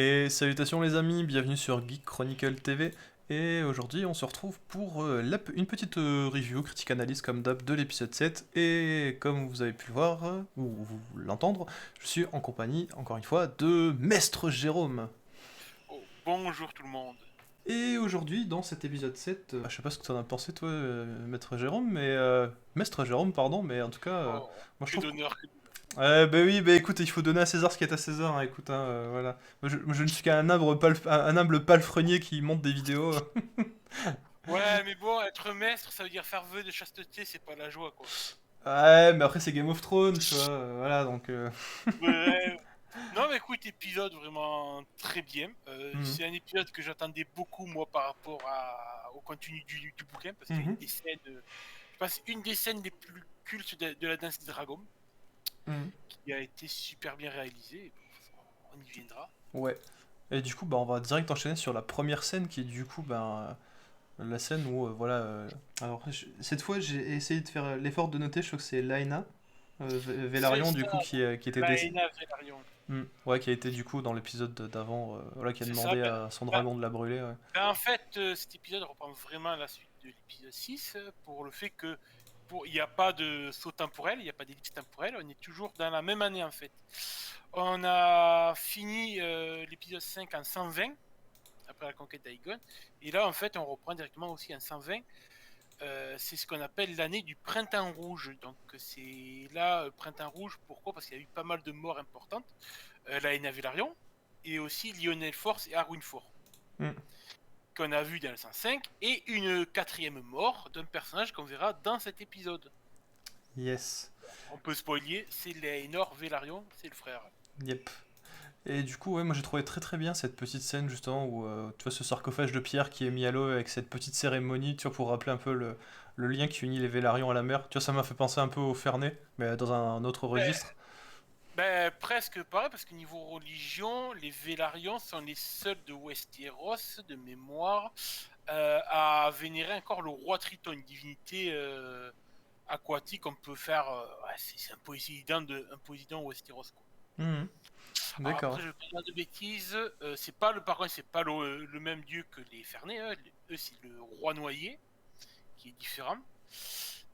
Et salutations les amis, bienvenue sur Geek Chronicle TV. Et aujourd'hui on se retrouve pour une petite review, critique analyse comme d'hab de l'épisode 7. Et comme vous avez pu le voir, ou l'entendre, je suis en compagnie, encore une fois, de Mestre Jérôme. Oh, bonjour tout le monde. Et aujourd'hui, dans cet épisode 7, je sais pas ce que tu en as pensé toi, Maître Jérôme, mais... Mestre Jérôme, pardon, mais en tout cas, Oh, moi je que trouve que... d'honneur, que d'honneur. Bah oui, bah écoute, il faut donner à César ce qui est à César, hein, écoute, hein, voilà. Moi, je ne suis qu'un un humble palefrenier qui monte des vidéos. Ouais, mais bon, être maître, ça veut dire faire vœu de chasteté, c'est pas la joie, quoi. Ouais, mais après c'est Game of Thrones, tu vois, voilà, donc... Ouais. Non, mais écoute, épisode vraiment très bien. Mhm. C'est un épisode que j'attendais beaucoup, moi, par rapport au contenu du bouquin, parce qu'il y a une Mhm. des scènes, je pense, une des scènes les plus cultes de la danse des dragons, Mhm. qui a été super bien réalisée. Et bon, on y viendra. Ouais. Et du coup, bah, on va direct enchaîner sur la première scène qui est du coup, bah, la scène où, voilà... alors, cette fois, j'ai essayé de faire l'effort de noter, je crois que c'est Laena, C'est Velaryon, du ça, coup, qui était décédée. Laena Velaryon. Ouais, qui a été du coup dans l'épisode d'avant, voilà, qui a C'est ça, demandé à son ben, dragon de la brûler, ouais. En fait, cet épisode reprend vraiment la suite de l'épisode 6 pour le fait que il n'y a pas de saut temporel, il n'y a pas d'ellipse temporelle, on est toujours dans la même année en fait. On a fini l'épisode 5 en 120, après la conquête d'Aegon, et là en fait on reprend directement aussi en 120. C'est ce qu'on appelle l'année du printemps rouge. Donc c'est là, printemps rouge, pourquoi? Parce qu'il y a eu pas mal de morts importantes. Laena Velaryon, et aussi Lionel Force et Arwen Fort Mm. qu'on a vu dans le 105, et une quatrième mort d'un personnage qu'on verra dans cet épisode. Yes. On peut spoiler, c'est Léonore Velaryon, c'est le frère. Yep. Et du coup, ouais, moi j'ai trouvé très très bien cette petite scène justement où tu vois ce sarcophage de pierre qui est mis à l'eau avec cette petite cérémonie, tu vois, pour rappeler un peu le lien qui unit les Vélarions à la mer. Tu vois, ça m'a fait penser un peu au Fernet, mais dans un autre Ben, registre. presque pareil, parce que niveau religion, les Vélarions sont les seuls de Westeros, de mémoire, à vénérer encore le roi Triton, une divinité aquatique. On peut faire. Ouais, c'est un Poséidon Westeros, quoi. Mhm. Alors D'accord. après, je vais pas dire de bêtises. C'est pas le, par contre, c'est pas le même dieu que les Fernets. Hein. Eux, c'est le roi noyé qui est différent.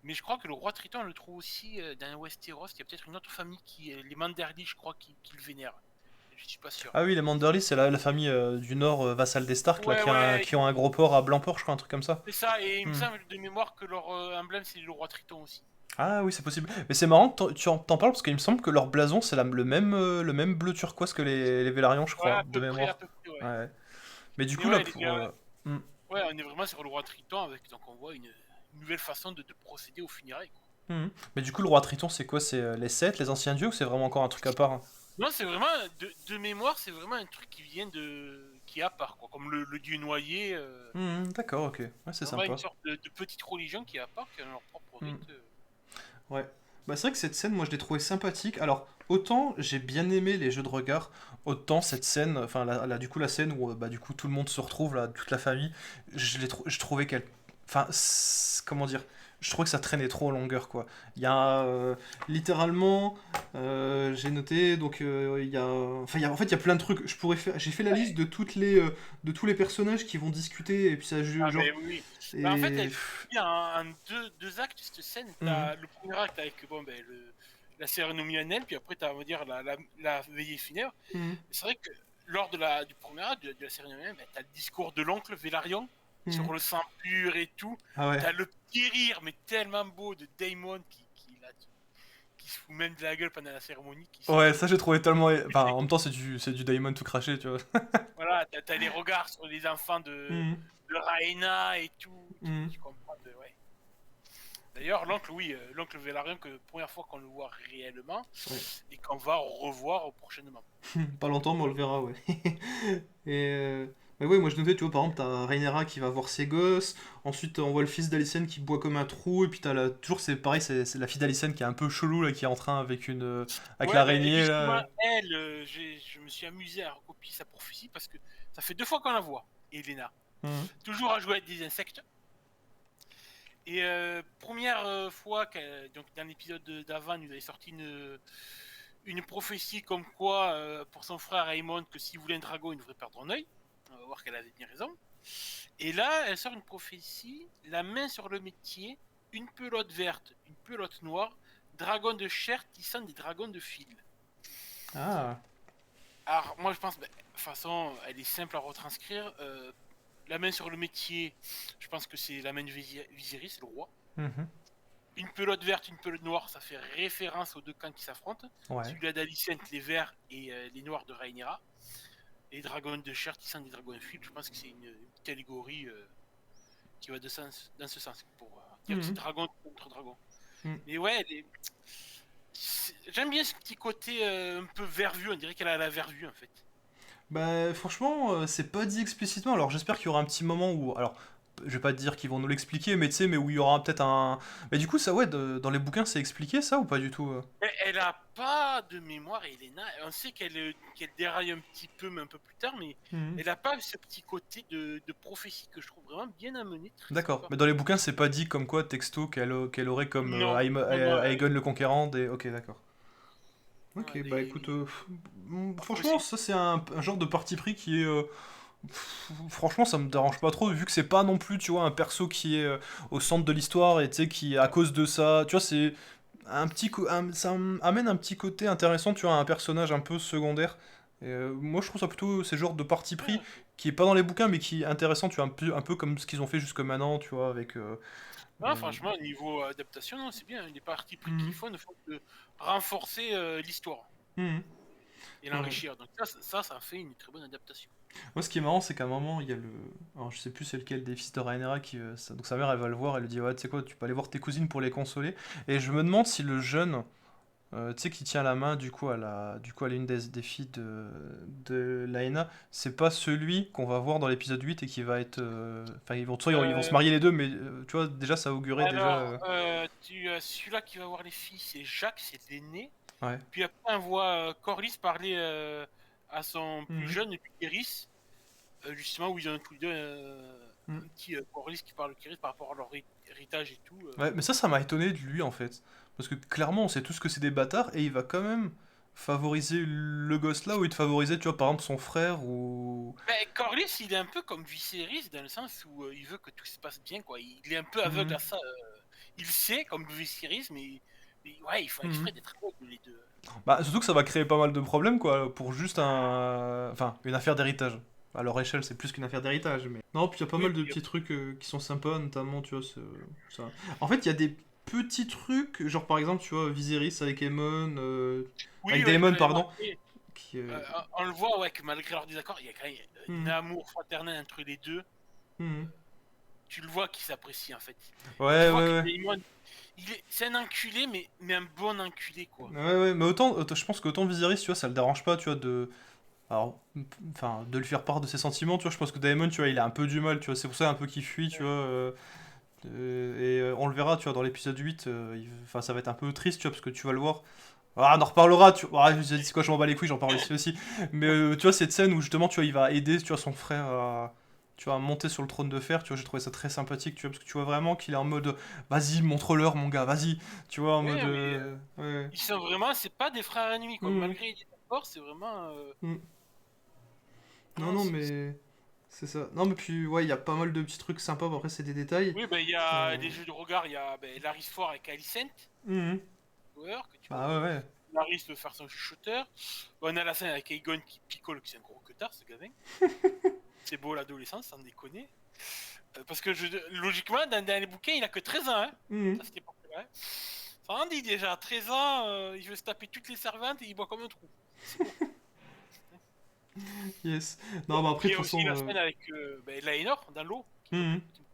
Mais je crois que le roi Triton, on le trouve aussi dans Westeros. Il y a peut-être une autre famille les Manderly, je crois, qui le vénèrent. Je suis pas sûr. Ah oui, les Manderly, c'est la famille du Nord, vassale des Stark, là, Ouais, ouais, qui ont un gros port à Blanport, je crois, un truc comme ça. c'est ça. Et il me Mhm. semble de mémoire que leur emblème, c'est le roi Triton aussi. Ah oui, c'est possible. Mais c'est marrant que t'en parles parce qu'il me semble que leur blason, c'est le même bleu turquoise que les Vélarions, je Ouais, crois, de à mémoire. peu près, ouais. Ouais. Mais du Mais coup, là, ouais, pour... hmm. ouais, on est vraiment sur le roi Triton avec, donc on voit une nouvelle façon de procéder aux funérailles, quoi. Mhm. Mais du coup, le roi Triton, c'est quoi? C'est les Seth, les anciens dieux, ou c'est vraiment encore un truc à part? Non, c'est vraiment, de mémoire, c'est vraiment un truc qui vient qui est à part, quoi. Comme le dieu noyé, Mhm, d'accord, ok. Ouais, c'est vraiment une sympa. sorte de petite religion qui est à part, qui a leur propre Mhm. rite. Ouais. Bah, c'est vrai que cette scène, moi, je l'ai trouvée sympathique. Alors, autant j'ai bien aimé les jeux de regard, autant cette scène, enfin, du coup, la scène où, bah, du coup, tout le monde se retrouve, là, toute la famille, je trouvais qu'elle... Enfin, comment dire? Je trouvais que ça traînait trop en longueur, quoi. Il y a, littéralement, j'ai noté, donc, il y a... Enfin, en fait, il y a plein de trucs. J'ai fait la liste de de tous les personnages qui vont discuter, et puis ça, Ah, mais genre... oui, oui. Bah, en fait, elle Et... est divisée en deux actes, cette scène. Mhm, T'as le premier acte avec bon, ben, la cérémonie annuelle, puis après, t'as, on va dire, la veillée funèbre. mhm, C'est vrai que lors du premier acte, de la cérémonie annuelle, ben, t'as le discours de l'oncle Vélarion mhm. sur le sang pur et tout. Ah ouais. T'as le petit rire, mais tellement beau, de Daemon qui se fout même de la gueule pendant la cérémonie, Ouais, qui ça j'ai trouvé tellement. Enfin, en même temps, c'est du Diamond tout craché, tu vois. voilà, t'as les regards sur les enfants Mhm, de Rhaena et tout, mhm. tu comprends ouais. D'ailleurs, l'oncle, oui, l'oncle Velaryon, que première fois qu'on le voit réellement, Ouais. et qu'on va revoir prochainement. Pas longtemps, mais on le verra, ouais. Et. Mais ouais, moi je notais, tu vois, par exemple, t'as Rhaenyra qui va voir ses gosses, ensuite on voit le fils d'Alicent qui boit comme un trou, et puis toujours, c'est pareil, c'est la fille d'Alicent qui est un peu chelou, là, qui est en train avec avec Ouais, ben l'araignée, justement, là. elle, je me suis amusé à recopier sa prophétie parce que ça fait deux fois qu'on la voit, Elena. Mhm, Toujours à jouer avec des insectes. Et première fois, donc dans l'épisode d'avant, il nous avait sorti une prophétie comme quoi, pour son frère Aemon, que s'il voulait un dragon, il devrait perdre un œil. On va voir qu'elle avait bien raison. Et là, elle sort une prophétie, la main sur le métier, une pelote verte, une pelote noire, dragon de chair tissant des dragons de fil. Ah. Alors, moi, je pense, de toute façon, elle est simple à retranscrire. La main sur le métier, je pense que c'est la main de Viserys, le roi. Mhm. Une pelote verte, une pelote noire, ça fait référence aux deux camps qui s'affrontent. Ouais. Celui-là d'Alicent, les verts et les noirs de Rhaenyra. Les dragons de chair tissant des dragons de fil, je pense que c'est une petite allégorie qui va dans ce sens, pour dire que c'est Mhm. dragon contre dragon. Mhm. Mais ouais, j'aime bien ce petit côté un peu vervu, on dirait qu'elle a la vervue en fait. Bah franchement, c'est pas dit explicitement. Alors j'espère qu'il y aura un petit moment où, alors je vais pas te dire qu'ils vont nous l'expliquer, mais tu sais, mais où il y aura peut-être un. Mais du coup, ça ouais, dans les bouquins, c'est expliqué ça ou pas du tout? Elle a pas de mémoire, Elena. On sait qu'elle déraille un petit peu, mais un peu plus tard, mais Mhm. elle a pas ce petit côté de prophétie que je trouve vraiment bien amené, très D'accord. sympa. Mais dans les bouquins, c'est pas dit comme quoi texto qu'elle aurait comme Non, non, non, Aegon le Conquérant. Ok, d'accord. non, Ok, elle bah est... écoute, Après, franchement, ça c'est un genre de parti pris qui est. Franchement, ça me dérange pas trop, vu que c'est pas non plus, tu vois, un perso qui est au centre de l'histoire et tu sais, qui, à cause de ça, tu vois, c'est ça amène un petit côté intéressant, tu vois, à un personnage un peu secondaire. Et, moi, je trouve ça plutôt, c'est le genre de parti pris ouais. qui est pas dans les bouquins, mais qui est intéressant, tu vois, un peu comme ce qu'ils ont fait jusque maintenant, tu vois, avec. Non, Euh, franchement, niveau adaptation, non, c'est bien. Les parties pris qu'ils mhm, font ne font que renforcer l'histoire mhm. et Ouais. l'enrichir. Donc ça fait une très bonne adaptation. Moi, ce qui est marrant, c'est qu'à un moment, il y a le. Alors, je sais plus c'est lequel des fils de Rhaenyra qui. Donc, sa mère, elle va le voir, elle lui dit: ouais, tu sais quoi, tu peux aller voir tes cousines pour les consoler. Et je me demande si le jeune, tu sais, qui tient la main, du coup, à l'une des filles de Laena, c'est pas celui qu'on va voir dans l'épisode 8 et qui va être. Enfin, ils vont, soit ils vont se Euh, marier les deux, mais tu vois, déjà, ça augurait déjà. alors, tu as celui-là qui va voir les filles, c'est Jacques, c'est l'aîné. Ouais. Puis après, on voit Corlys parler à son plus Mhm. jeune, Viserys, justement, où ils ont tous les deux Mhm. un petit Corlys qui parle au Viserys par rapport à leur héritage et tout. Ouais, mais ça m'a étonné de lui, en fait. Parce que clairement, on sait tous que c'est des bâtards et il va quand même favoriser le gosse là, ou il te favorisait, tu vois, par exemple, son frère ou. Ben, Corlys, il est un peu comme Viserys dans le sens où il veut que tout se passe bien, quoi. Il est un peu aveugle Mhm. à ça. Il sait, comme Viserys, mais ouais, ils font Mhm. exprès d'être aveugles, les deux. Bah, surtout que ça va créer pas mal de problèmes, quoi, pour juste un. Enfin, une affaire d'héritage. À leur échelle, c'est plus qu'une affaire d'héritage, mais. Non, puis il y a pas Oui, mal de petits trucs qui sont sympas, notamment, tu vois, ça. En fait, il y a des petits trucs, genre par exemple, tu vois, Viserys avec Aemon, avec oui, ouais, Daemon, j'avais pardon, remarqué. qui. On le voit, ouais, que malgré leur désaccord, il y a quand même un Mhm. amour fraternel entre les deux. Mhm. Tu le vois qu'ils s'apprécient, en fait. Et tu Ouais, ouais, vois que ouais. Daemon, c'est un enculé, mais un bon enculé, quoi. Ouais, ouais, mais je pense qu'autant Viserys, tu vois, ça le dérange pas, tu vois, de. Alors, enfin, de lui faire part de ses sentiments, tu vois, je pense que Daemon, tu vois, il a un peu du mal, tu vois, c'est pour ça un peu qu'il fuit, tu vois. On le verra, tu vois, dans l'épisode 8, enfin, ça va être un peu triste, tu vois, parce que tu vas le voir. Ah, on en reparlera, tu vois. Ah, je me suis dit, c'est quoi, je m'en bats les couilles, j'en parle ici aussi. Mais tu vois, cette scène où justement, tu vois, il va aider, tu vois, son frère à, tu vois, à monter sur le trône de fer, tu vois, j'ai trouvé ça très sympathique, tu vois, parce que tu vois vraiment qu'il est en mode, vas-y, montre-leur, mon gars, vas-y, tu vois, en Oui, mode. mais Ouais. ils sont vraiment, c'est pas des frères ennemis, quoi. Mhm, Malgré les désaccords, c'est vraiment. mhm. Non, Non, non, mais. C'est ça. Non, mais puis, ouais, il y a pas mal de petits trucs sympas, bon, après, c'est des détails. Oui, ben il y a Euh, des jeux de regard, il y a Larry Ford avec Alicent, mhm. joueur, que tu vois Bah, ouais, que ouais. Larry veut faire son chuchoteur. On a la scène avec Aegon qui picole, que c'est un gros cutard, ce gamin. C'est beau l'adolescence, sans déconner. Parce que logiquement, dans les bouquins, il a que 13 ans, hein. Mhm. Ça, c'était pas vrai. Hein. Ça en dit déjà, 13 ans, il veut se taper toutes les servantes et il boit comme un trou. C'est beau. Yes. Non, bah, après, Puis de il y a toute aussi la façon. scène avec Laenor dans l'eau, qui peuple le Mhm. petit.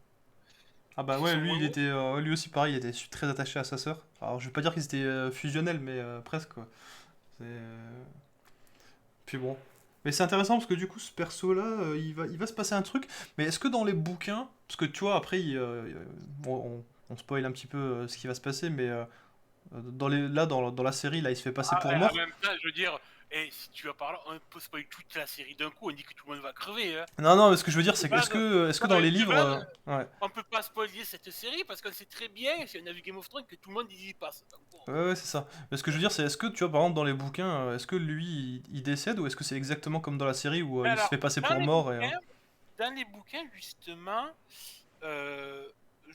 Ah bah Parce qu'ils ouais, sont moins gros. lui aussi pareil, il était très attaché à sa sœur. Alors je vais pas dire qu'ils étaient fusionnels, mais presque quoi. C'est, Puis bon. Mais c'est intéressant parce que du coup ce perso-là, il va se passer un truc. Mais est-ce que dans les bouquins, parce que tu vois après, on spoil un petit peu ce qui va se passer, mais dans la série là, il se fait passer pour En mort. même temps, je veux dire, Et si tu vas par là, on peut spoiler toute la série d'un coup, on dit que tout le monde va crever. Hein. Non, non, mais ce que je veux dire, c'est que Base, est-ce que dans les de livres, base, ouais. on peut pas spoiler cette série parce qu'on sait très bien, si on a vu Game of Thrones, que tout le monde y passe. Donc, bon. Ouais, ouais, c'est ça. Mais ce que je veux dire, c'est est-ce que, tu vois, par exemple, dans les bouquins, est-ce que lui, il décède ou est-ce que c'est exactement comme dans la série où il se Alors, fait passer dans pour les mort et... bouquins, dans les bouquins justement, euh,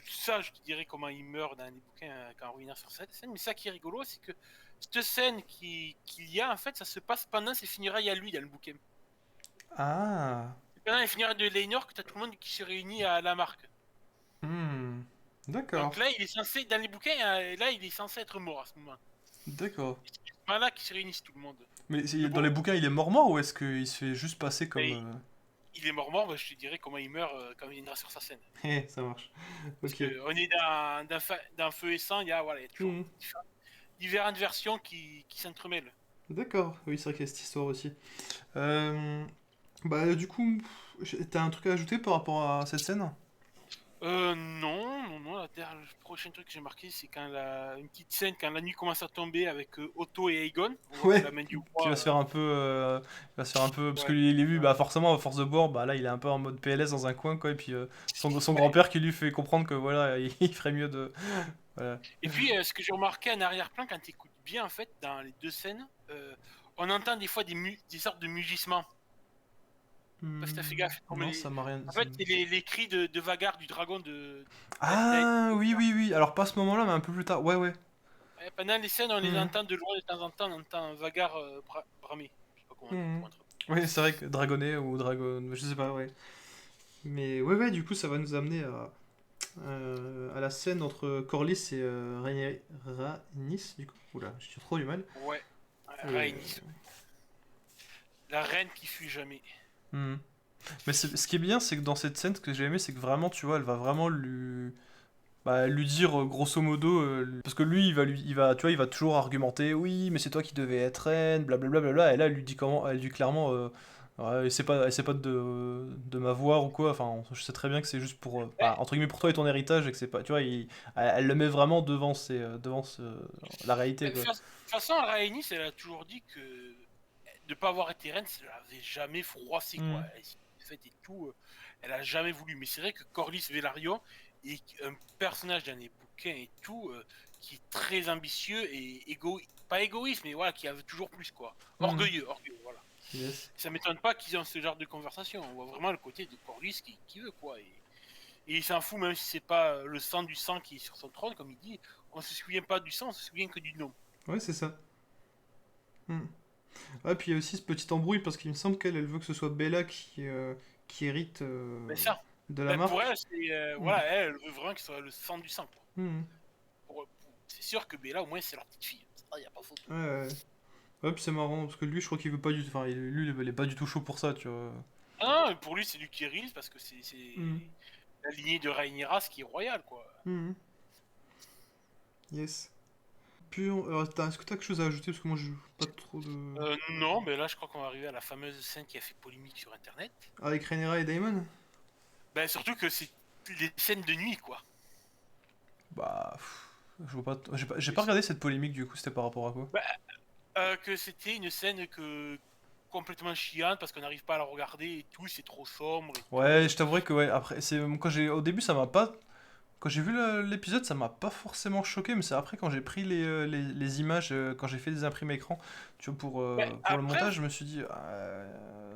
ça je te dirais comment il meurt dans les bouquins quand on revient sur cette scène, mais ça qui est rigolo, c'est que cette scène qu'il y a, en fait, ça se passe pendant ses funérailles à lui dans le bouquin. Ah, Pendant les funérailles de Laenor, que t'as tout le monde qui se réunit à la marque. hmm, Donc d'accord, là, il est censé, dans les bouquins, là, il est censé être mort à ce moment. d'accord. Et c'est à ce moment-là qu'ils se réunissent tout le monde. Mais Mais dans les bon, bouquins, il est mort-mort ou est-ce qu'il se fait juste passer comme... mais il est mort, bah, je te dirais comment il meurt quand il viendra sur sa scène. Ça marche. Parce Ok. qu'on est dans Feu et Sang, voilà, il y a toujours Hmm, différentes versions qui s'entremêlent. d'accord, oui, c'est vrai qu'il y a cette histoire aussi. Euh, Bah, du coup, t'as un truc à ajouter par rapport à cette scène? Non, le prochain truc que j'ai marqué, c'est quand une petite scène, quand la nuit commence à tomber avec Otto et Aegon, on voit que Ouais, la main du qui va roi, se faire un peu, il va se faire un peu, parce que ouais, lui, il est vu, ouais. bah forcément à force de boire, bah là il est un peu en mode PLS dans un coin quoi, et puis son grand-père qui lui fait comprendre que voilà, il ferait mieux de, voilà. Et puis, ce que j'ai remarqué en arrière-plan, quand tu écoutes bien, en fait, dans les deux scènes, on entend des fois des sortes de mugissements. Parce que t'as fait gaffe. Comme Non, ça m'a rien. En fait, c'est les cris de Vagar, du dragon de Ah oui oui oui, alors pas à ce moment-là, mais un peu plus tard. Ouais ouais. Ouais, pendant les scènes, on les Mhm. entend de loin de temps en temps, on entend Vagar bramer. Je sais pas Mhm. comment traduire. Ouais, c'est vrai que Dragonnet ou Dragon, je sais pas, ouais. Mais ouais ouais, du coup ça va nous amener à la scène entre Corlys et Rhaenys, du coup. Oula, j'ai trop du mal. Ouais, Et, Rhaenys, la reine qui fuit jamais. mhm. Mais ce qui est bien, c'est que dans cette scène, ce que j'ai aimé, c'est que vraiment, tu vois, elle va vraiment lui dire grosso modo, parce que lui, tu vois, il va toujours argumenter, oui, mais c'est toi qui devais être reine, blablabla, bla, et là, elle lui dit comment, elle lui dit clairement, ouais, elle sait pas de m'avoir ou quoi. Enfin, je sais très bien que c'est juste pour, Eh, entre guillemets, pour toi et ton héritage, et que c'est pas, tu vois, elle le met vraiment devant la réalité, De quoi. toute façon, Rhaenys, elle a toujours dit que de pas avoir été reine, ça l'avait jamais froissé, quoi. Hmm. Elle s'est faite et tout, elle a jamais voulu. Mais c'est vrai que Corlys Velaryon est un personnage dans les bouquins et tout, qui est très ambitieux et pas égoïste, mais voilà, qui a toujours plus, quoi. Hmm. Orgueilleux, voilà. Yes. Ça m'étonne pas qu'ils aient ce genre de conversation. On voit vraiment le côté de Corlys qui veut, quoi. Et il s'en fout, même si c'est pas le sang du sang qui est sur son trône, comme il dit. On se souvient pas du sang, on se souvient que du nom. Ouais, c'est ça. Hmm. Ah, puis il y a aussi ce petit embrouille parce qu'il me semble qu'elle veut que ce soit Bella qui hérite Mais ça, de la ben pour elle, marque. c'est Hmm. voilà, elle veut vraiment que ce soit le sang du sang, quoi. Hmm. C'est sûr que Bella, au moins, c'est leur petite fille. Ça, y a pas photo. Ouais, ouais. Ouais, puis c'est marrant parce que lui, je crois qu'il veut pas du tout. Enfin, lui, il est pas du tout chaud pour ça, tu vois. Ah, non, pour lui, c'est du Kiris parce que c'est Hmm. la lignée de Rhaenyra qui est royale, quoi. Hmm. Yes. Puis, alors, est-ce que t'as quelque chose à ajouter parce que moi, je pas trop de. Non, mais là, je crois qu'on va arriver à la fameuse scène qui a fait polémique sur Internet. Avec Rhaenyra et Daemon? Ben, surtout que c'est les scènes de nuit, quoi. Bah, je vois pas. J'ai pas regardé cette polémique du coup. C'était par rapport à quoi? Ben, que c'était une scène que complètement chiante parce qu'on n'arrive pas à la regarder et tout, c'est trop sombre et tout. Ouais, je t'avouerai que ouais. Après, c'est quand j'ai au début, ça m'a pas. Quand j'ai vu l'épisode, ça m'a pas forcément choqué, mais c'est après quand j'ai pris les images, quand j'ai fait des imprimés écran, tu vois, Ben, pour le après, montage, je me suis dit,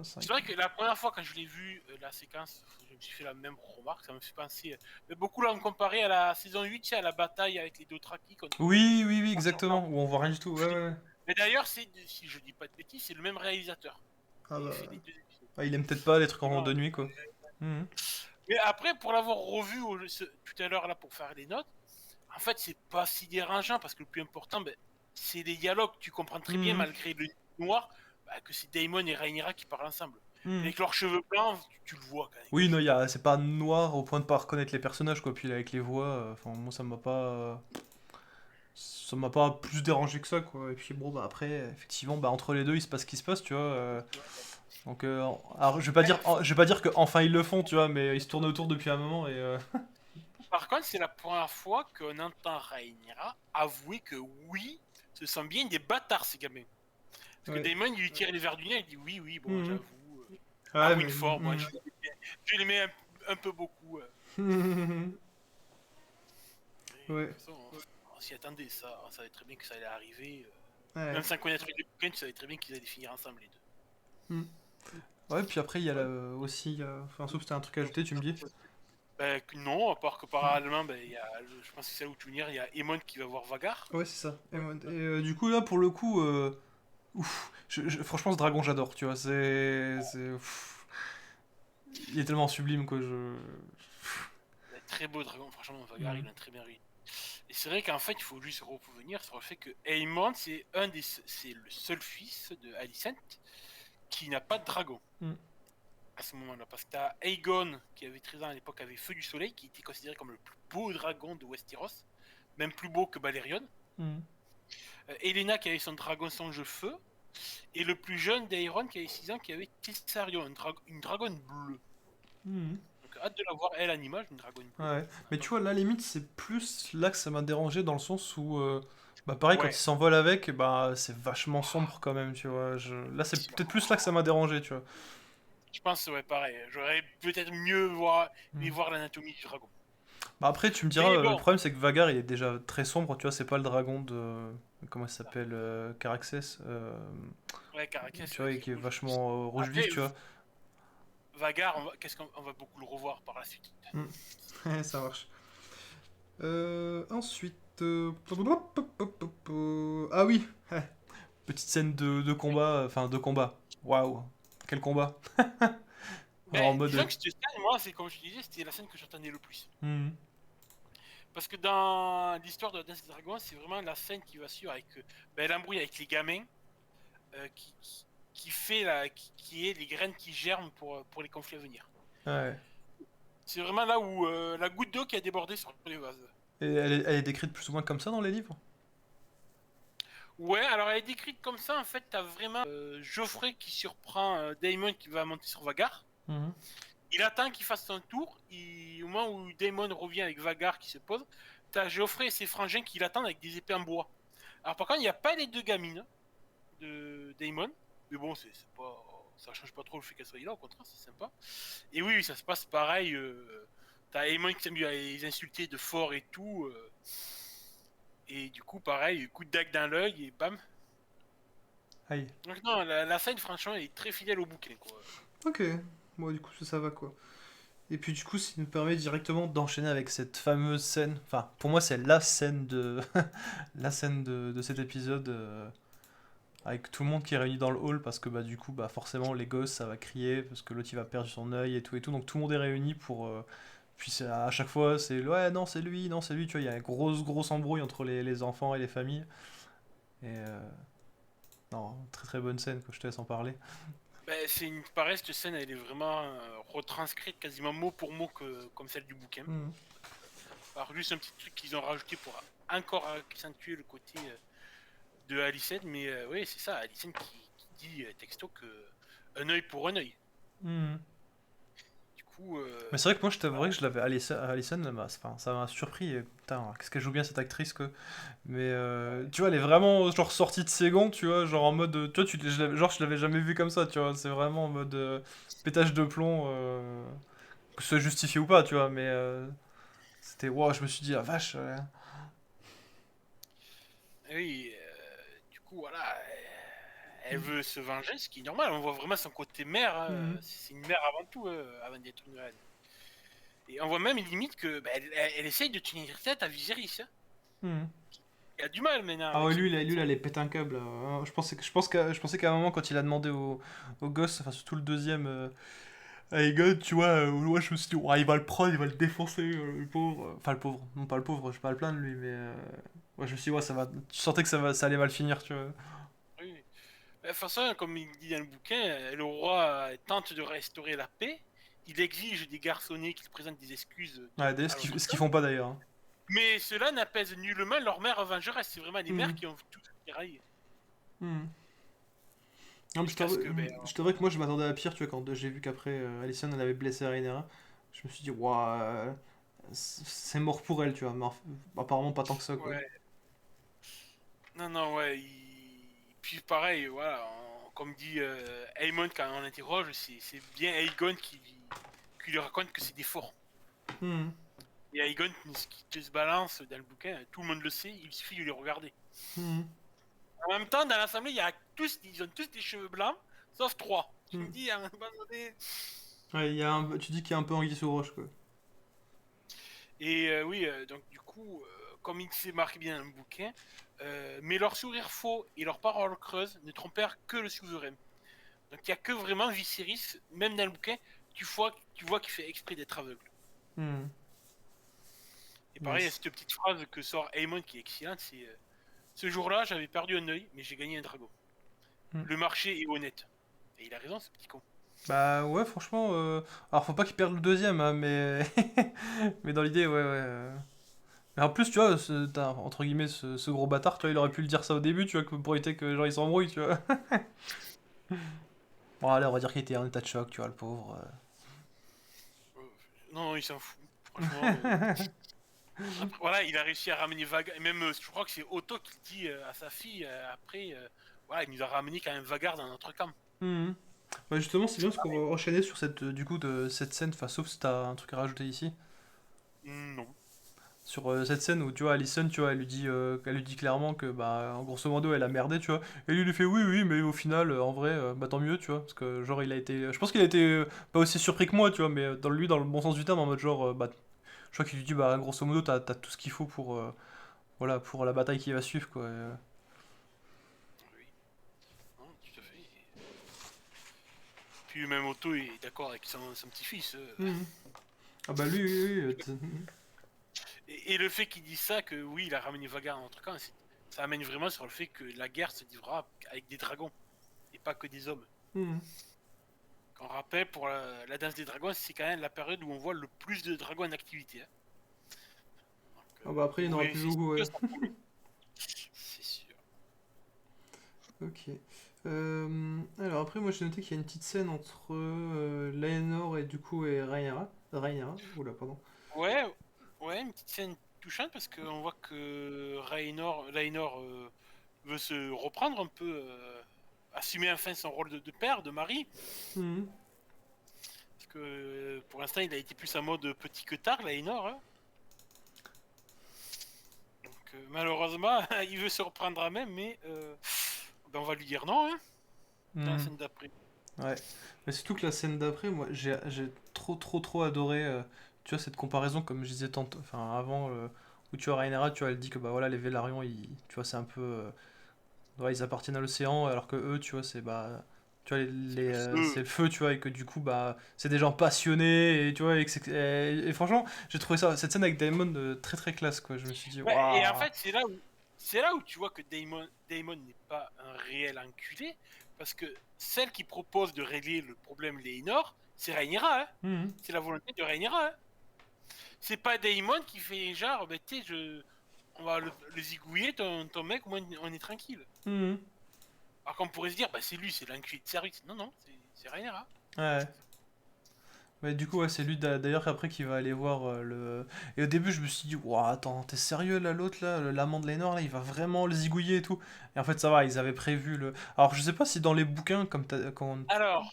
c'est vrai que la première fois quand je l'ai vu, la séquence, je me suis fait la même remarque, ça me fait penser. Mais beaucoup l'ont comparé à la saison 8, tu sais, à la bataille avec les Dothraki contre oui, oui, oui, les serpents. exactement, où on voit rien du tout, ouais, ouais, ouais. Mais d'ailleurs, si je dis pas de bêtises, c'est le même réalisateur Ah qui a bah, fait les deux épisodes. il aime peut-être pas les trucs Non. de nuit, quoi. Mhm. Mais après, pour l'avoir revu tout à l'heure là pour faire les notes, en fait, c'est pas si dérangeant parce que le plus important, ben, c'est les dialogues. Tu comprends très bien, Mhm. malgré le noir, bah, que c'est Daemon et Rhaenyra qui parlent ensemble. Et Mhm. avec leurs cheveux blancs, tu le vois quand même. Oui, non, c'est pas noir au point de pas reconnaître les personnages, quoi, puis avec les voix, enfin, moi, ça m'a pas plus dérangé que ça, quoi, et puis bon, bah après, effectivement, bah entre les deux, il se passe ce qui se passe, tu vois, donc, alors, je vais pas dire que enfin ils le font, tu vois, mais ils se tournent autour depuis un moment et. Par contre, c'est la première fois qu'on entend Rhaenyra avouer que oui, ce sont bien des bâtards ces gamins. Parce que Ouais. Daemon, il lui tire les verres du nez, il dit oui, oui, bon, Mhm. j'avoue. À Ouais, mais. Winford, moi, je l'aimais un peu beaucoup. Et de Ouais. toute façon, on s'y attendait, ça. On savait très bien que ça allait arriver. Même Ouais. sans connaître les bouquins, tu savais très bien qu'ils allaient finir ensemble, les deux. Hmm. Ouais, puis après, il y a aussi. Enfin, sauf si t'as un truc à ajouter, tu me dis. Non, à part que parallèlement, je pense que c'est là où tu veux venir, il y a Aemon qui va voir Vagar. Ouais, c'est ça. Du coup, là, pour le coup, ouf, franchement, ce dragon, j'adore, tu vois. Ouf. Il est tellement sublime, quoi. Un très beau dragon, franchement, Vagar, Hmm. il a très bien réussi. Et c'est vrai qu'en fait, il faut juste revenir sur le fait que Aemon, c'est le seul fils de Alicent qui n'a pas de dragon Hmm. à ce moment-là. Parce que t'as Aegon, qui avait 13 ans à l'époque, avait Feu du Soleil, qui était considéré comme le plus beau dragon de Westeros, même plus beau que Balerion. Hmm. Elena, qui avait son dragon songe feu. Et le plus jeune d'Aeron, qui avait 6 ans, qui avait Tessarion, une dragonne bleue. Hmm. Donc hâte de la voir, elle, en image, une dragonne bleue. Ouais. Mais tu vois, là, limite, c'est plus là que ça m'a dérangé dans le sens où. Bah, pareil, quand il Ouais, s'envole avec, bah, c'est vachement sombre quand même, tu vois. Là, c'est peut-être plus là que ça m'a dérangé, tu vois. je pense, ouais, pareil. J'aurais peut-être Hmm. mieux voir l'anatomie du dragon. Bah, après, tu me diras, Mais le bon, problème, c'est que Vagar, il est déjà très sombre, tu vois. C'est pas le dragon de. Comment il s'appelle Caraxès. ouais, Caracal, Tu ouais, vois, et qui est qui est rouge. vachement rouge vif, Après, tu vois. Vagar, qu'est-ce qu'on va beaucoup le revoir par la suite. Hmm. Ça marche. Ensuite. Ah oui! Petite scène de combat. Enfin, de combat. Waouh! Quel combat! Alors, en Disons mode. que cette scène, moi, c'est comme je te disais, c'était la scène que j'attendais le plus. Hmm. Parce que dans l'histoire de la Danse des Dragons, c'est vraiment la scène qui va suivre avec l'embrouille avec les gamins qui fait qui est les graines qui germent pour les conflits à venir. Ouais. C'est vraiment là où la goutte d'eau qui a débordé sur les vases. Et elle est décrite plus ou moins comme ça dans les livres? Ouais, alors elle est décrite comme ça, en fait, t'as vraiment Geoffrey qui surprend Daemon qui va monter sur Vagar. Mhm. Il attend qu'il fasse son tour, au moment où Daemon revient avec Vagar qui se pose, t'as Geoffrey et ses frangins qui l'attendent avec des épées en bois. Alors par contre, il n'y a pas les deux gamines de Daemon, mais bon, c'est pas, ça change pas trop le fait qu'elles soient là, au contraire, c'est sympa. Et oui, ça se passe pareil, t'as Daemon qui s'amuse à les insulter de fort et tout, et du coup, pareil, coup de dague dans l'œil et bam. Aïe. Donc non, la scène, franchement, est très fidèle au bouquin, quoi. Ok. Bon, du coup, ça va quoi. Et puis, du coup, ça nous permet directement d'enchaîner avec cette fameuse scène. Enfin, pour moi, c'est la scène de. La scène de cet épisode. Avec tout le monde qui est réuni dans le hall parce que bah du coup bah forcément les gosses ça va crier parce que l'autre il va perdre son œil et tout donc tout le monde est réuni pour puis à chaque fois c'est ouais non c'est lui tu vois il y a une grosse embrouille entre les enfants et les familles et non très très bonne scène quoi je te laisse en parler. Pareil, cette scène, elle est vraiment retranscrite quasiment mot pour mot comme celle du bouquin. Mhm. Alors juste un petit truc qu'ils ont rajouté pour encore accentuer le côté de Alicent, mais oui, c'est ça, Alicent qui dit texto que un œil pour un œil. Mhm. Du coup, Mais c'est vrai que moi je voilà. t'avouerais que je l'avais Alison enfin, ça m'a surpris et, putain qu'est-ce qu'elle joue bien cette actrice quoi. Mais tu vois elle est vraiment genre sortie de ses gonds tu vois genre en mode toi genre je l'avais jamais vu comme ça tu vois c'est vraiment en mode pétage de plomb que ce soit justifié ou pas tu vois mais c'était wow je me suis dit ah vache Oui, du coup, voilà, elle veut se venger, ce qui est normal. On voit vraiment son côté mère. Hein. Mhm. C'est une mère avant tout, avant d'être une reine. Et on voit même limite que elle essaye de tenir tête à Viserys. Hein. Mhm. Il a du mal maintenant Ah avec ouais, ce lui, nouveau il sang. allait péter un câble. Je pensais qu'à un moment, quand il a demandé au gosse, enfin surtout le deuxième, à Egon, tu vois, ouais, je me suis dit, ouais, il va le prendre, il va le défoncer, le pauvre. Enfin, le pauvre, non pas le pauvre, je vais pas le plaindre lui, mais ouais, je me suis dit, ouais, ça va. Tu sentais que ça allait mal finir, tu vois. Oui. De toute façon, comme il dit dans le bouquin, le roi tente de restaurer la paix. Il exige des garçonnets qu'ils présentent des excuses Ouais, d'ailleurs, à l'autre ce qu'ils camp. font pas d'ailleurs. Hein. Mais cela n'apaise nullement leur mère vengeresse. C'est vraiment les mères Mhm. qui ont tout tiraillé. Mhm. Non, mais Jusqu'à ce que, je t'avoue que moi, je m'attendais à pire, tu vois, quand j'ai vu qu'après, Alicent, elle avait blessé Rhaenyra. Je me suis dit, waouh, c'est mort pour elle, tu vois. Mais apparemment, pas tant que ça, quoi. ouais. Non, non, ouais. puis pareil, voilà, comme dit Aemon quand on l'interroge, c'est bien Aegon qui lui raconte que c'est des forts. Mhm. Et Aegon, ce qui te se balance dans le bouquin, tout le monde le sait, il suffit de les regarder. Mhm. En même temps, dans l'assemblée, ils ont tous des cheveux blancs, sauf 3. Tu me Mhm. dis, à un moment donné... Ouais, tu dis qu'il y a un peu anguille sous roche, quoi. Et oui, donc du coup, comme il s'est marqué bien dans le bouquin, mais leur sourire faux et leurs paroles creuses ne trompèrent que le souverain. Donc il n'y a que vraiment Viserys, même dans le bouquin, tu vois qu'il fait exprès d'être aveugle. Mhm. Et pareil, il y a Yes. cette petite phrase que sort Aemon qui est excellente, c'est ce jour-là, j'avais perdu un œil, mais j'ai gagné un dragon. Mhm. Le marché est honnête. Et il a raison, ce petit con. Bah ouais, franchement, alors faut pas qu'il perde le deuxième, hein, mais mais dans l'idée, ouais, ouais. Mais en plus, tu vois, entre guillemets, ce gros bâtard, tu vois, il aurait pu le dire ça au début, tu vois, pour éviter que genre il s'embrouille, tu vois. Bon, allez, on va dire qu'il était en état de choc, tu vois, le pauvre. Euh, non, il s'en fout. Franchement, après, voilà, il a réussi à ramener Vagar. Et même, je crois que c'est Otto qui dit à sa fille après, voilà, il nous a ramené quand même Vagar dans notre camp. Mhm. Bah justement, c'est bien parce qu'on va enchaîner sur cette, du coup, de cette scène, enfin, sauf si t'as un truc à rajouter ici. Non. Sur cette scène où, tu vois, Alicent, tu vois, elle lui dit clairement que, bah, en grosso modo, elle a merdé, tu vois. Et lui, il lui fait oui, oui, mais au final, en vrai, bah tant mieux, tu vois. Parce que, genre, il a été. Je pense qu'il a été pas aussi surpris que moi, tu vois, mais dans le bon sens du terme, en mode genre, bah, je crois qu'il lui dit, bah, grosso modo, t'as tout ce qu'il faut pour, voilà, pour la bataille qui va suivre, quoi. Oui. Non, tout à fait. Puis même Otto est d'accord avec son petit-fils. Mhm. Ah bah lui, oui, oui, Et le fait qu'il dise ça, que oui, il a ramené Vagar dans notre camp, ça amène vraiment sur le fait que la guerre se livrera avec des dragons et pas que des hommes. Mhm. On rappelle, pour la danse des dragons, c'est quand même la période où on voit le plus de dragons en activité. Hein. Donc, Ah bah après, il vous n'y en aura voyez, plus c'est beaucoup, ouais. sûr, ça promet. C'est sûr. Ok. Alors après, moi j'ai noté qu'il y a une petite scène entre Laenor et du coup et Rhaenyra. Rhaenyra, oula, pardon. Ouais, ouais, une petite scène touchante parce qu'on voit que Laenor veut se reprendre un peu, assumer enfin son rôle de père, de mari. Mhm. Parce que pour l'instant, il a été plus en mode petit que tard, Laenor. Hein. Donc malheureusement, il veut se reprendre à même, mais ben, on va lui dire non, hein, dans la Mhm. scène d'après. Ouais. Mais surtout que la scène d'après, moi j'ai trop trop trop adoré, tu vois, cette comparaison, comme je disais tantôt, enfin avant, où tu vois Rhaenyra, tu vois, elle dit que bah voilà, les Vélarions, tu vois, c'est un peu. Ouais, ils appartiennent à l'océan, alors que eux, tu vois, c'est bah, tu vois, C'est le c'est feu. le feu, tu vois, et que du coup, bah, c'est des gens passionnés, et tu vois, et franchement, j'ai trouvé ça, cette scène avec Daemon très très classe, quoi. Je me suis dit, Ouais, et en waouh. fait, c'est là où tu vois que Daemon n'est pas un réel enculé, parce que celle qui propose de régler le problème Lénore, c'est Rhaenyra, hein. Mhm. C'est la volonté de Rhaenyra, hein. C'est pas Daemon qui fait genre, bah, tu sais, on va le zigouiller, ton mec, au moins on est tranquille. Mhm. Alors qu'on pourrait se dire, bah c'est lui, c'est l'enculé de service. Non, non, c'est Rhaenyra. Ouais. Ouais, du coup, ouais, c'est lui d'ailleurs après qui va aller voir le. Et au début, je me suis dit, waouh, attends, t'es sérieux là, l'autre là, l'amant de Lénore là, il va vraiment le zigouiller et tout. Et en fait, ça va, ils avaient prévu le. Alors, je sais pas si dans les bouquins, comme quand. Alors,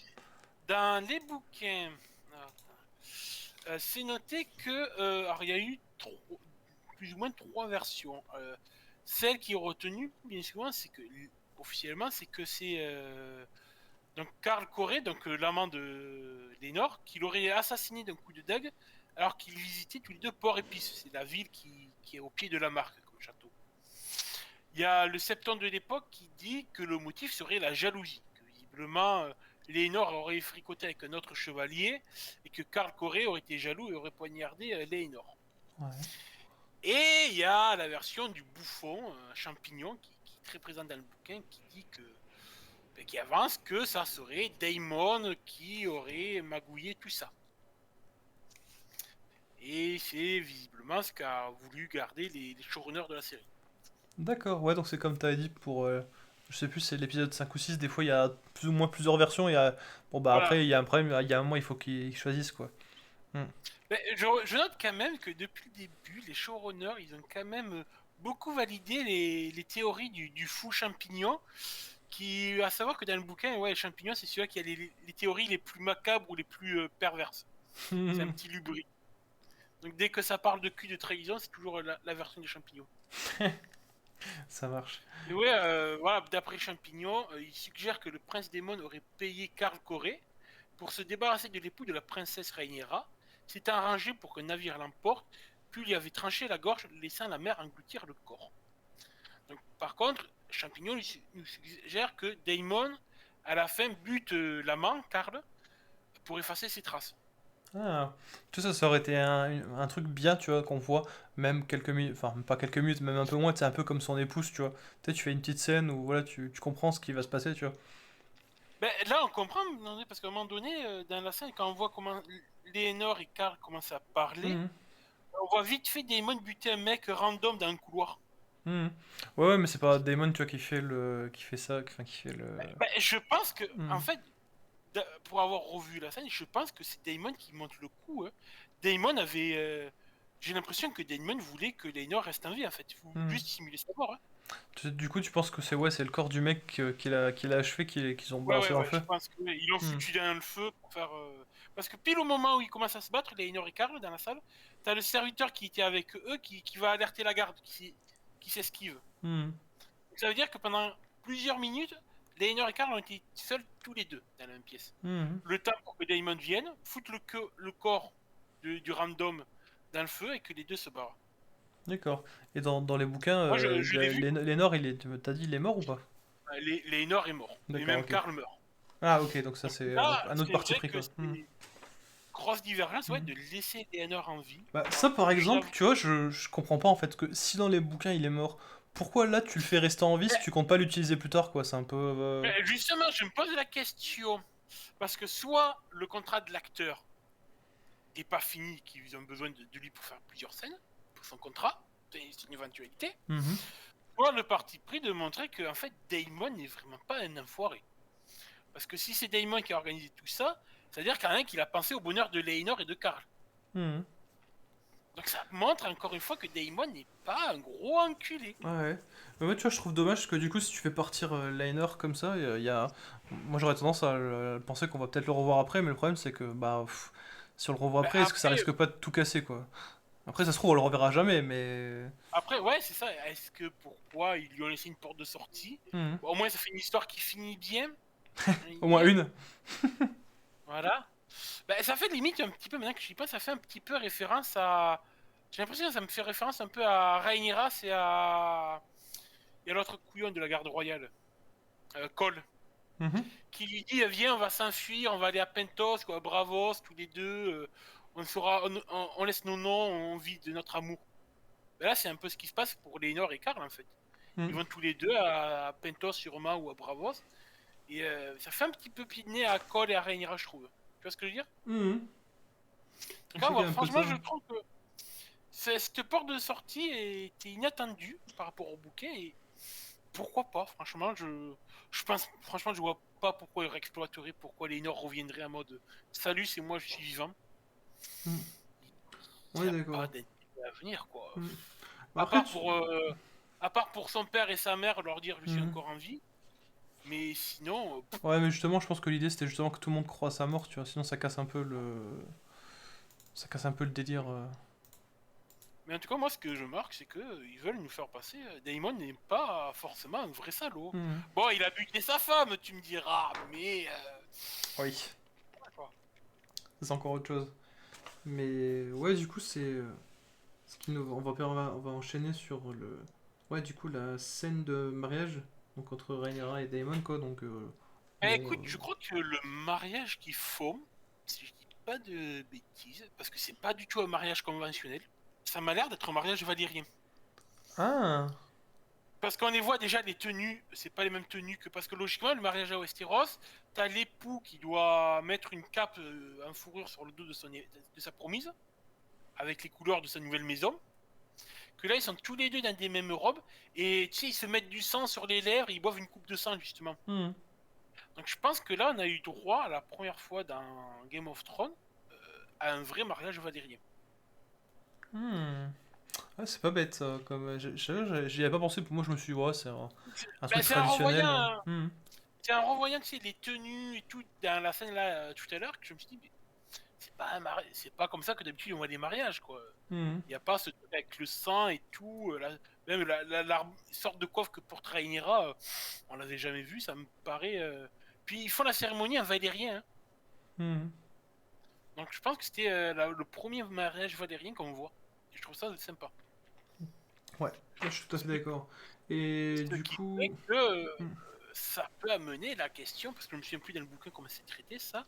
dans les bouquins, c'est noté que, alors il y a eu plus ou moins 3 versions. Celle qui est retenue, bien souvent, c'est que officiellement, c'est que c'est donc Karl Corré, donc l'amant de Lénore, qui l'aurait assassiné d'un coup de dague, alors qu'ils visitaient tous les deux Port-Épice. C'est la ville qui est au pied de la Marque comme château. Il y a le septon de l'époque qui dit que le motif serait la jalousie. Que visiblement, Lénore aurait fricoté avec un autre chevalier et que Karl Corré aurait été jaloux et aurait poignardé Lénore. Ouais. Et il y a la version du bouffon, un champignon qui est très présent dans le bouquin, qui dit que qui avance que ça serait Daemon qui aurait magouillé tout ça. Et c'est visiblement ce qu'a voulu garder les showrunners de la série. D'accord, ouais, donc c'est comme t'avais dit pour. Je sais plus, c'est l'épisode 5 ou 6 des fois il y a plus ou moins plusieurs versions. Il y a... Bon, bah Voilà. après, il y a un problème, il y a un moment, il faut qu'ils choisissent quoi. Hmm. Mais je note quand même que depuis le début, les showrunners, ils ont quand même beaucoup validé les théories du fou champignon. à savoir que dans le bouquin, ouais, le champignon, c'est celui-là qui a les théories les plus macabres ou les plus perverses. C'est un petit lubri. Donc dès que ça parle de cul de trahison, c'est toujours la version des champignons. Ça marche. Et ouais, voilà, d'après Champignon, il suggère que le prince Daemon aurait payé Karl Corré pour se débarrasser de l'époux de la princesse Rhaenyra, s'était arrangé pour qu'un navire l'emporte, puis lui avait tranché la gorge, laissant la mer engloutir le corps. Donc, par contre, Champignon nous suggère que Daemon, à la fin, bute l'amant, Karl, pour effacer ses traces. Ah. Tout ça, ça aurait été un truc bien, tu vois, qu'on voit, même quelques minutes, enfin, pas quelques minutes, même un peu moins, c'est un peu comme son épouse, tu vois. Tu sais, tu fais une petite scène où, voilà, tu comprends ce qui va se passer, tu vois. Ben, là, on comprend, parce qu'à un moment donné, dans la scène, quand on voit comment Léonore et Karl commencent à parler, Mhm. on voit vite fait Daemon buter un mec random dans un couloir. Mhm. Ouais, ouais, mais c'est pas Damon, tu vois, qui fait ça, enfin, qui fait le... Ben, je pense que, en Mhm. fait, pour avoir revu la scène, je pense que c'est Daemon qui monte le coup. Hein. Daemon avait. J'ai l'impression que Daemon voulait que Léonore reste en vie, en fait. Il voulait Mhm. juste simuler sa mort. Hein. Du coup, tu penses que c'est ouais, c'est le corps du mec qu'il a achevé qu'ils ont Ouais, ouais, balancé dans le ouais, feu? je pense qu'ils l'ont Mhm. foutu dans le feu pour faire. Parce que pile au moment où ils commencent à se battre, Léonore et Karl, dans la salle, t'as le serviteur qui était avec eux qui va alerter la garde, qui s'esquive. Mhm. Donc ça veut dire que pendant plusieurs minutes, Léonore et Karl ont été seuls tous les deux dans la même pièce. Mhm. Le temps pour que Daemon vienne, foutre le corps du random dans le feu et que les deux se barrent. D'accord. Et dans les bouquins, Moi, je l'ai vu, Lénore, t'as dit, il est mort ou pas? Léonore est mort. Et D'accord, même ok. Karl meurt. Ah, ok, donc ça Donc c'est là, un autre c'est parti vrai pris, que quoi. Mhm. c'est grosse divergence, ouais, Mhm. de laisser Léonore en vie. Bah, ça Alors, par exemple, j'avoue. tu vois, je comprends pas en fait que si dans les bouquins il est mort, pourquoi là tu le fais rester en vie si tu comptes pas l'utiliser plus tard, quoi? C'est un peu. Justement, je me pose la question. Parce que soit le contrat de l'acteur est pas fini, qu'ils ont besoin de lui pour faire plusieurs scènes, pour son contrat, c'est une éventualité. Mhm. Soit le parti pris de montrer que en fait Daemon n'est vraiment pas un enfoiré. Parce que si c'est Daemon qui a organisé tout ça, ça veut dire quand même qu'il a pensé au bonheur de Léonore et de Karl. Mhm. Donc ça montre encore une fois que Daemon n'est pas un gros enculé. Ouais. Mais moi, tu vois, je trouve dommage parce que du coup, si tu fais partir Liner comme ça, il y a... Moi, j'aurais tendance à penser qu'on va peut-être le revoir après, mais le problème, c'est que, bah, si on le revoit Bah, après, est-ce que ça risque pas de tout casser, quoi? Après, ça se trouve, on le reverra jamais, mais... après, ouais, c'est ça. Est-ce que pourquoi ils lui ont laissé une porte de sortie? Mhm. Bon, au moins, ça fait une histoire qui finit bien, j'ai envie de Au moins dire. une. Voilà. Bah, ça fait limite un petit peu, maintenant que je dis pas, ça fait un petit peu référence à. J'ai l'impression que ça me fait référence un peu à Rhaenyra et à l'autre couillon de la garde royale, Cole, Mhm. qui lui dit viens, on va s'enfuir, on va aller à Pentos, quoi, à Bravos, tous les deux, on laisse nos noms, on vit de notre amour. Ben là, c'est un peu ce qui se passe pour Léonore et Karl en fait. Ils Mhm. vont tous les deux à Pentos sûrement ou à Bravos, et ça fait un petit peu pied de nez à Cole et à Rhaenyra, je trouve. Tu vois ce que je veux dire? Mhm. Je Donc, à sais qu'il y a voir. un peu de Franchement, ça. je trouve que cette porte de sortie était inattendue par rapport au bouquin, et pourquoi pas, franchement, je pense, franchement, je vois pas pourquoi ils réexploiteraient, pourquoi Léonore reviendrait en mode salut, c'est moi, je suis vivant. Mhm. Il Ouais, n'y a pas d'accord. d'intérêt à venir, quoi. Mhm. Bah, À après, part pour, euh, à part pour son père et sa mère leur dire je suis Mhm. encore en vie, mais sinon, Ouais, mais justement, je pense que l'idée, c'était justement que tout le monde croit à sa mort, tu vois, sinon ça casse un peu Ça casse un peu le délire. mais en tout cas, moi, ce que je marque, c'est que ils veulent nous faire passer. Daemon n'est pas forcément un vrai salaud. Mhm. Bon, il a buté sa femme, tu me diras, mais Oui, ouais, quoi. c'est encore autre chose. Mais ouais, du coup, c'est ce qui nous on va enchaîner sur le ouais, du coup la scène de mariage donc entre Rhaenyra et Daemon quoi. Donc bon Écoute, je crois que le mariage qu'ils font, si je dis pas de bêtises, parce que c'est pas du tout un mariage conventionnel, ça m'a l'air d'être un mariage valyrien. ah Parce qu'on les voit déjà, les tenues, c'est pas les mêmes tenues que. Parce que logiquement, le mariage à Westeros, t'as l'époux qui doit mettre une cape en fourrure sur le dos de sa promise, avec les couleurs de sa nouvelle maison. Que là, ils sont tous les deux dans des mêmes robes, et tu sais, ils se mettent du sang sur les lèvres, ils boivent une coupe de sang, justement. hmm, Donc je pense que là, on a eu droit, à la première fois dans Game of Thrones, à un vrai mariage valyrien. hmm. Ouais, c'est pas bête, ça, comme, j'y avais pas pensé, pour moi je me suis dit, ouais, c'est un Ben, truc traditionnel. c'est en revoyant, tu sais, les tenues et tout dans la scène là tout à l'heure que je me suis dit, mais c'est pas comme ça que d'habitude on voit des mariages, quoi. Mhm. Il n'y a pas ce truc avec le sang et tout, même la sorte de coiffe que porte Rhaenyra, on l'avait jamais vu, ça me paraît. Puis ils font la cérémonie en valérien, hein. Mhm. Donc je pense que c'était le premier mariage valérien qu'on voit. Et je trouve ça sympa. Ouais, je suis tout à Ce fait qui, d'accord. Et ce du qui fait coup. que Mhm. ça peut amener la question, parce que je me souviens plus dans le bouquin comment c'est traité ça,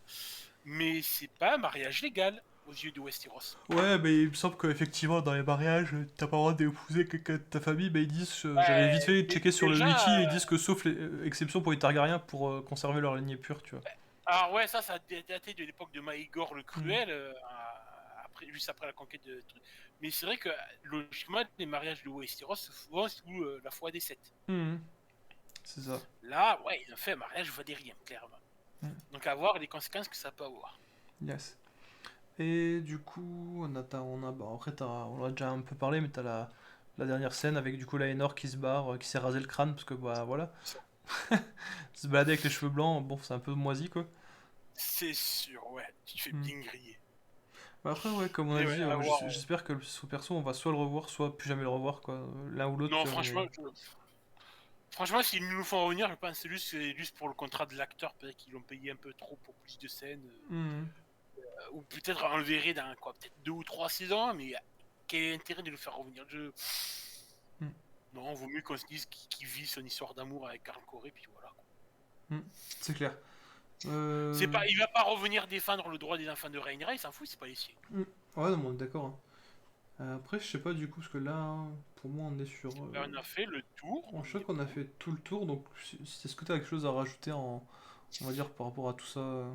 mais c'est pas un mariage légal aux yeux de Westeros. Ouais, mais il me semble qu'effectivement, dans les mariages, t'as pas le droit d'épouser quelqu'un de ta famille, mais ils disent, j'avais vite fait checker sur le wiki, et Déjà, ils disent que sauf les exceptions pour les Targaryens pour conserver leur lignée pure, tu vois. alors ouais, ça a daté de l'époque de Maegor le Mhm. Cruel, après, juste après la conquête de trucs. Mais c'est vrai que logiquement, les mariages de Westeros se font sous la foi des sept. Mhm. C'est ça. Là, ouais, ils ont fait un mariage valérien, clairement. Mhm. Donc à voir les conséquences que ça peut avoir. Yes. Et du coup, bah, après, on l'a déjà un peu parlé, mais t'as la dernière scène avec du coup Laenor qui se barre, qui s'est rasé le crâne, parce que bah voilà, se balader avec les cheveux blancs, bon, c'est un peu moisi quoi. C'est sûr, ouais, tu te fais Hmm. bien griller. Bah après, ouais, comme on a Mais ouais, dit, à voir. j'espère que ce perso, on va soit le revoir, soit plus jamais le revoir, quoi. L'un ou l'autre, Non, tu vois, mais. franchement, s'ils nous font revenir, je pense que c'est juste pour le contrat de l'acteur, peut-être qu'ils l'ont payé un peu trop pour plus de scènes. Hmm. Ou peut-être on le verrait dans quoi, peut-être 2 ou 3 saisons, mais quel est l'intérêt de le faire revenir? Hmm. Non, vaut mieux qu'on se dise qu'il vit son histoire d'amour avec Karl Coré, puis voilà. Hmm. C'est clair. C'est Euh... pas, il va pas revenir défendre le droit des enfants de Rhaenyra, il s'en fout, c'est pas les siens. hmm. Ouais, non, mais on est d'accord, hein. Après, je sais pas du coup, parce que là, hein, pour moi, on est sur. Ben, on a fait le tour, Je on crois est qu'on a bon. fait tout le tour, donc est-ce que tu as quelque chose à rajouter on va dire, par rapport à tout ça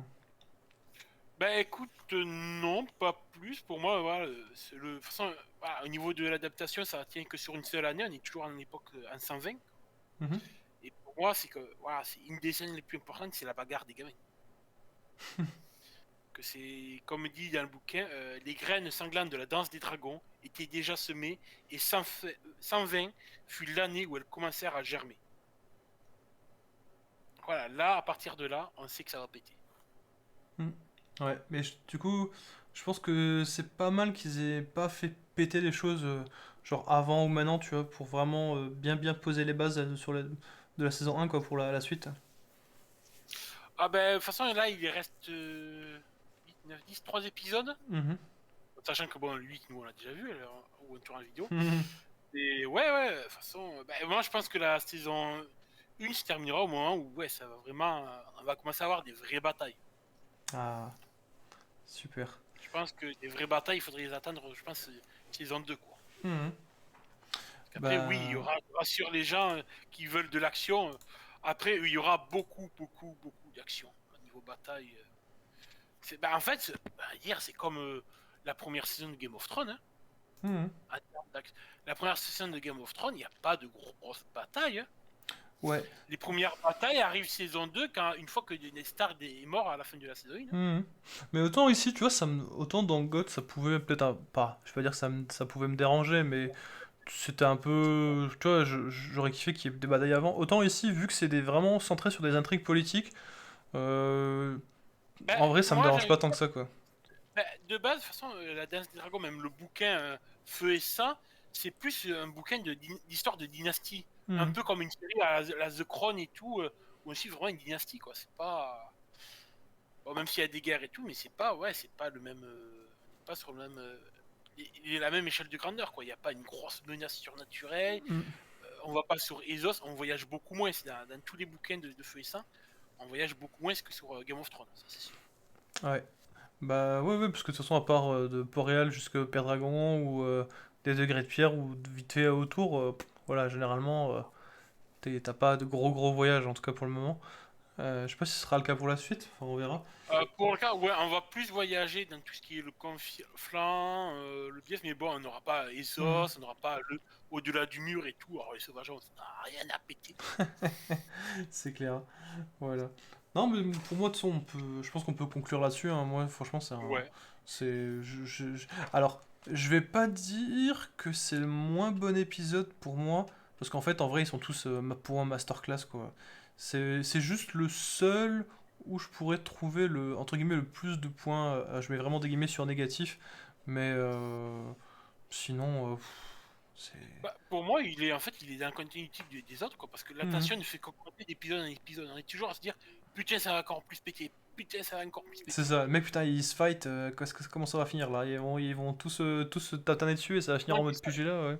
Ben écoute, non, pas plus. Pour moi, voilà, de toute façon, voilà, au niveau de l'adaptation, ça tient que sur une seule année, on est toujours en époque en 120. Mhm. Et pour moi, c'est que voilà, c'est une des scènes les plus importantes, c'est la bagarre des gamins. Que c'est, comme dit dans le bouquin, les graines sanglantes de la danse des dragons étaient déjà semées et 120 fut l'année où elles commencèrent à germer. Voilà, là, à partir de là, on sait que ça va péter. Mhm. Ouais, mais du coup, je pense que c'est pas mal qu'ils aient pas fait péter les choses, genre avant ou maintenant, tu vois, pour vraiment bien poser les bases de la saison 1, quoi, pour la suite. Ah ben, de toute façon, là, il reste 8, 9, 10, 3 épisodes. Mhm. Sachant que bon, le 8, nous, on l'a déjà vu, ou on tourne la vidéo. Mhm. Et ouais, de toute façon, ben, moi, je pense que la saison 1 se terminera au moment où, ouais, ça va vraiment, on va commencer à avoir des vraies batailles. Ah, super. Je pense que des vraies batailles, il faudrait les attendre, je pense, saison 2, quoi. Mhm. Parce qu'après, oui, Bah, rassure les gens qui veulent de l'action. Après, il y aura beaucoup d'action au niveau bataille. En fait, hier, c'est comme la première saison de Game of Thrones, hein. mhm. La première saison de Game of Thrones, il n'y a pas de grosses batailles, hein. Ouais. Les premières batailles arrivent saison 2 une fois que Ned Stark est mort à la fin de la saison 1, hein. Mhm. Mais autant ici, tu vois, autant dans GOT, ça pouvait peut-être pas, je vais pas dire que ça pouvait me déranger, mais c'était un peu, tu vois, j'aurais kiffé qu'il y ait des batailles avant. Autant ici, vu que c'est vraiment centré sur des intrigues politiques, euh, Ben, en vrai, ça me moi, j'ai dérange envie pas de tant dire, que ça, quoi. de base, de toute façon, la Danse des Dragons, même le bouquin Feu et Sang, c'est plus un bouquin d'histoire de dynastie. Un Mhm. peu comme une série à la The Crown et tout, où on suit vraiment une dynastie, quoi. C'est pas. Bon, même s'il y a des guerres et tout, mais c'est pas, ouais, c'est pas le même. On n'est pas sur le même. La même échelle de grandeur, quoi. Il n'y a pas une grosse menace surnaturelle. Mhm. On va pas sur Ezos, on voyage beaucoup moins. C'est dans tous les bouquins de Feu et Sang, on voyage beaucoup moins que sur Game of Thrones, ça c'est sûr. Ouais. Bah, ouais, parce que de toute façon, à part de Port-Réal jusqu'à Père-Dragon, ou des degrés de pierre, ou vite fait autour, voilà, généralement, t'as pas de gros voyages, en tout cas pour le moment. Je sais pas si ce sera le cas pour la suite, enfin, on verra. Pour le cas, ouais, on va plus voyager dans tout ce qui est le flanc, le biais, mais bon, on n'aura pas Mhm. Essos, on n'aura pas le au-delà du mur et tout. Alors les sauvages, on n'a rien à péter. C'est clair. Voilà. Non, mais pour moi, de toute façon, je pense qu'on peut conclure là-dessus, hein. Moi, franchement, Ouais. Alors, Je vais pas dire que c'est le moins bon épisode pour moi, parce qu'en fait, en vrai, ils sont tous pour un masterclass, quoi. C'est juste le seul où je pourrais trouver le, entre guillemets, le plus de points, je mets vraiment des guillemets sur négatif, mais sinon, c'est... Bah, pour moi, il est dans la continuité des autres, quoi, parce que la Mhm. tension ne fait qu'augmenter d'épisode en épisode. On est toujours à se dire, putain, ça va encore plus péter, putain, ça va encore plus C'est péter. ça, mec, putain, ils se fight, comment ça va finir, là? Ils vont tous se tataner dessus et ça va finir en Donc, mode pugilat, ouais.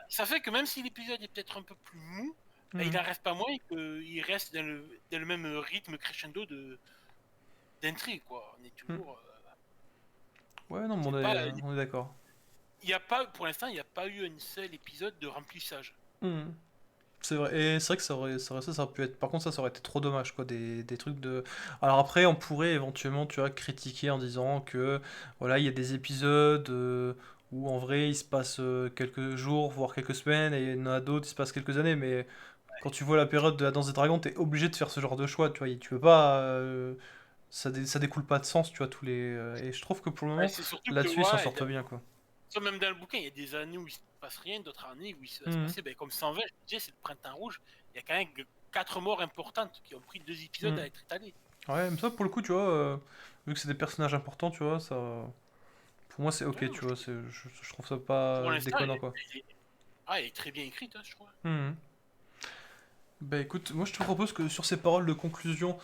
ça fait que même si l'épisode est peut-être un peu plus mou, bah, il Mhm. en reste pas moins qu'il reste dans le même rythme crescendo d'intrigue, quoi. On est Mhm. toujours. Ouais, non, mais C'est pas, on est d'accord. il y a pas, pour l'instant, il n'y a pas eu un seul épisode de remplissage. Mhm. C'est vrai, et c'est vrai que ça aurait pu être. Par contre, ça aurait été trop dommage, quoi. Des trucs de. Alors après, on pourrait éventuellement, tu vois, critiquer en disant que, voilà, il y a des épisodes où en vrai il se passe quelques jours, voire quelques semaines, et il y en a d'autres, il se passe quelques années, mais quand tu vois la période de la danse des dragons, t'es obligé de faire ce genre de choix, tu vois. Tu peux pas. Ça découle pas de sens, tu vois, tous les. Et je trouve que pour le Ouais, moment, c'est surtout que, là-dessus, ils s'en ouais, sortent bien, quoi. ça, même dans le bouquin, il y a des années où il se passe rien, d'autres années où il va se Mhm. passer, ben, comme 120, je disais, c'est le printemps rouge. Il y a quand même 4 morts importantes qui ont pris 2 épisodes Mhm. à être étalés. Ouais, mais ça, pour le coup, tu vois, vu que c'est des personnages importants, tu vois, ça. Pour moi, c'est Ouais, ok, moi, tu vois, je trouve ça pas pour l'instant, déconnant, quoi. elle est très bien écrite, hein, je trouve. Mhm. Bah écoute, moi je te propose que sur ces paroles de conclusion,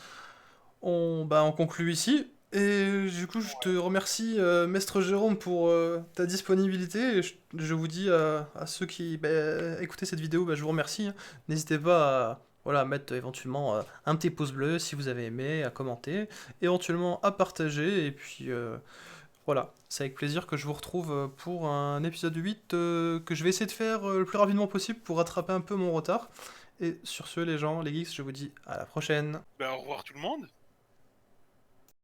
on conclut ici. Et du coup, je te remercie, Maître Jérôme, pour ta disponibilité. Et je vous dis à ceux qui écoutaient cette vidéo, bah, je vous remercie, hein. N'hésitez pas à, voilà, à mettre éventuellement un petit pouce bleu si vous avez aimé, à commenter, éventuellement à partager. Et puis voilà, c'est avec plaisir que je vous retrouve pour un épisode 8 que je vais essayer de faire le plus rapidement possible pour rattraper un peu mon retard. Et sur ce, les gens, les geeks, je vous dis à la prochaine. Ben, au revoir tout le monde.